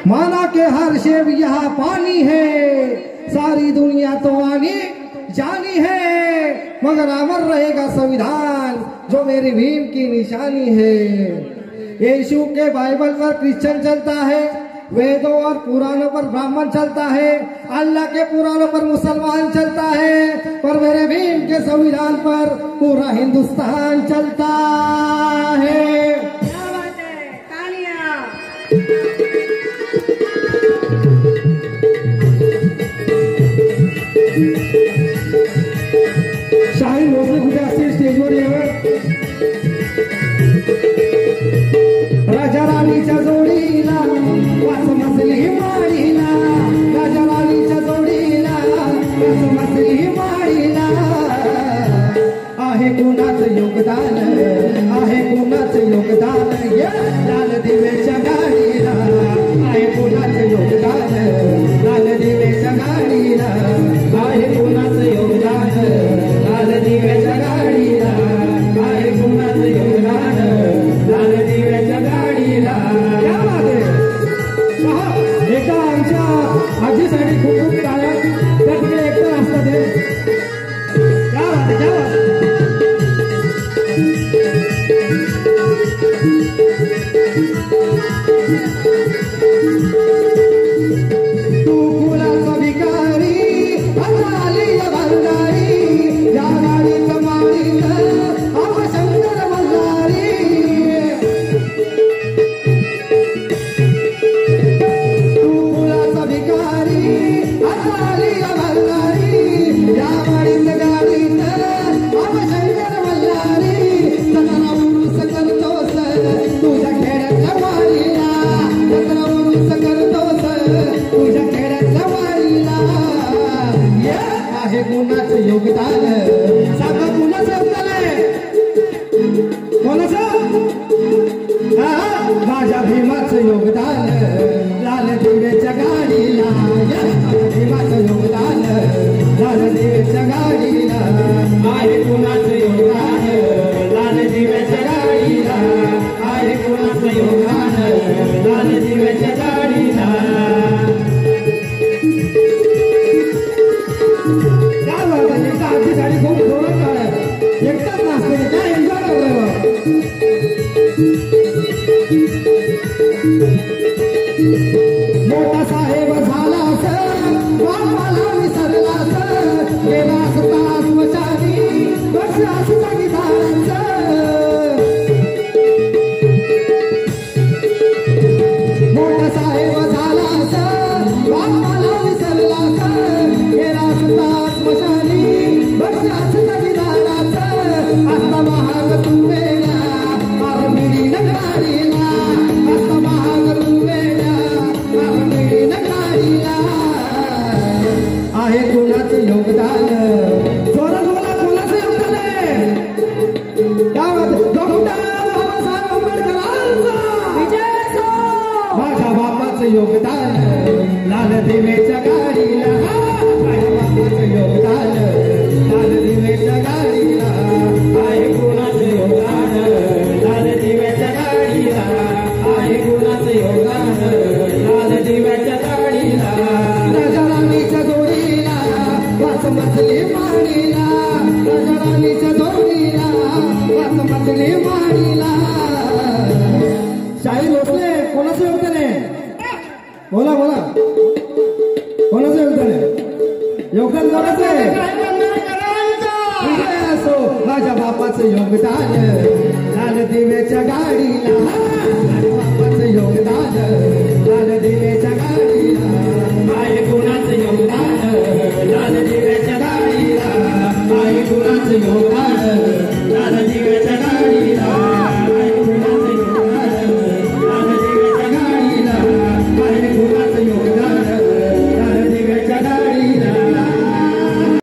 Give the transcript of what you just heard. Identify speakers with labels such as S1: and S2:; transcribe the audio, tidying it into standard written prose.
S1: माना के हर शेव यहाँ पानी है, सारी दुनिया तो आनी जानी है, मगर अमर रहेगा संविधान जो मेरी भीम की निशानी है। यीशु के बाइबल पर क्रिश्चियन चलता है, वेदों और पुराणों पर ब्राह्मण चलता है, अल्लाह के पुराणों पर मुसलमान चलता है, पर मेरे भीम के संविधान पर पूरा हिंदुस्तान चलता है।
S2: क्या बात है, तालियां।
S1: शाहीन भोसले कुठे असतील स्टेजवर यावं। राजा राणीच्या जोडीला वास मसली माळीला, राजा राणीच्या जोडीला वास मसली माळीला, आहे कुणाचं योगदान, आहे कुणाचं योगदान, लाल दिवेच्या गाडीला, आहे कुणाचं योगदान, लाल दिवेच्या गाडीला, आहे कुणाचं योगदान, लाल दिवेच्या गाडीला, आहे कुणाचं योगदान, लाल दिवेच्या गाडीला। क्या बात आहे, एकदा आमच्या आजीसाठी खूप खूप टाळ्या, त्या तिकडे एकटा असतात ते। क्या बात आहे, क्या बात आहे। तू कुणाचा भिकारी, अजाली भंगारी, या गाडीचं माळीत आव शंकर मल्हारी, तू कुणाचा भिकारी, अजाली भंगारी, या गाडीचं गाडीत आव शंकर मल्हारी, सतरा उरुस करतोस तुझ्या खेड्यातल्या वारीला, सतरा उरुस करतोस तुझ्या खेड्यातल्या वारीला, आहे कुणाचं योगदान, सांगा कुणाचं योगदान आहे, कोणाचं? माझ्या भीमाचं योगदान, लाल दिवेच्या गाडीला, भीमाचं योगदान, लाल दिवेच्या गाडीला, आहे कुणाचं योगदान, लाल दिवेच्या गाडीला, आहे कुणाचं योगदान, लाल दिवेच्या गाडीला। क्या बात है, एकटा आजीसाठी खूप जोरात टाळ्या, एकटाच नाचते, काय एन्जॉय करतोय। मोठा साहेब झालास, बाबाला विसरलास, गेलास तास वचानी, बसलास जागीदारांच, मोठा साहेब झालास, बाबाला विसरलास, गेलास तास वचानी, बसलास जागीदारांच, आता महाग तू वेळा, आरमिडी नगरारीला, आता महाग तू वेळा, आरमिडी नगरारीला, आहे कुणाचं योगदान, जोरात बोला, कुणाचं योगदान आहे, क्या बात आहे, डॉक्टर बाबासाहेब आंबेडकरांचा विजय असो, माझ्या बापाचं योगदान, लाल दिवेच्या गाडीला, माझ्या बापाचं योगदान, लाल दिवेच्या गाडीला, आहे कुणाचं योगदान, लाल दिवेच्या गाडीला, आहे कुणाचं योगदान, लाल दिवेच्या गाडीला, राजा राणीच्या जोडीला वास मसली माळीला, राजा राणीच्या जोडीला वास मसली माळीला। शाहीन भोसले कोणाचं योगदान आहे, बोला बोला, कोणाचं योगदान आहे, योगदान कोणाचं आहे, विजय असो, माझ्या बापाचं योगदान, लाल दिवेच्या गाडीला, माझ्या बापाचं योगदान,